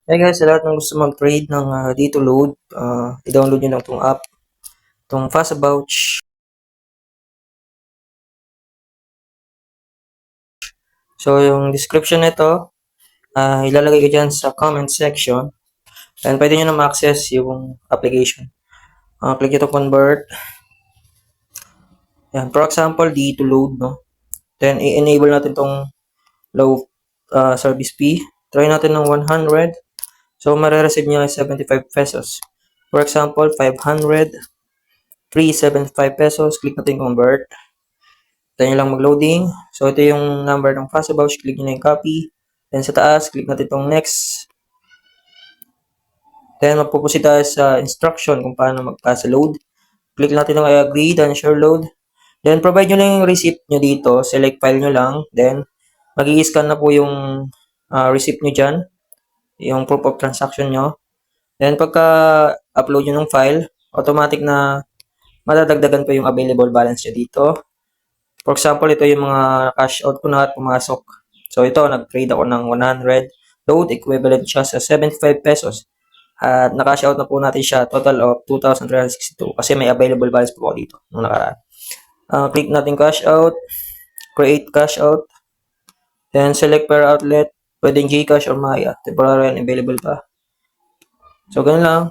Hey guys, sa lahat ng gusto mag-trade ng dito load, i-download nyo lang itong app, itong Fastabouch. So, yung description nito, ilalagay ko dyan sa comment section. And pwede nyo na ma-access yung application. Click ito convert. Yan, for example, dito load, no? Then, i-enable natin itong low service fee. Try natin ng 100. So, marireceive nyo ay 75 pesos. For example, 500, 375 pesos. Click natin convert. Tayo nyo lang mag-loading. So, ito yung number ng Fastabouch. Click nyo na yung copy. Then, sa taas, click natin itong next. Then, magpupusi tayo sa instruction kung paano mag-pass load. Click natin yung I agree, then share load. Then, provide nyo lang yung receipt nyo dito. Select file nyo lang. Then, mag-i-scan na po yung receipt nyo dyan. Yung proof of transaction nyo. Then, pagka-upload nyo ng file, automatic na madadagdagan po yung available balance nyo dito. For example, ito yung mga cash out ko na at pumasok. So ito, nag-trade ako ng 100 load, equivalent siya sa 75 pesos. At na-cash out na po natin siya, total of 2,362 kasi may available balance po ako dito nung nakaraan. Click natin cash out, create cash out, then select per outlet, pwedeng Gcash or Maya, temporary and available pa. So ganun lang,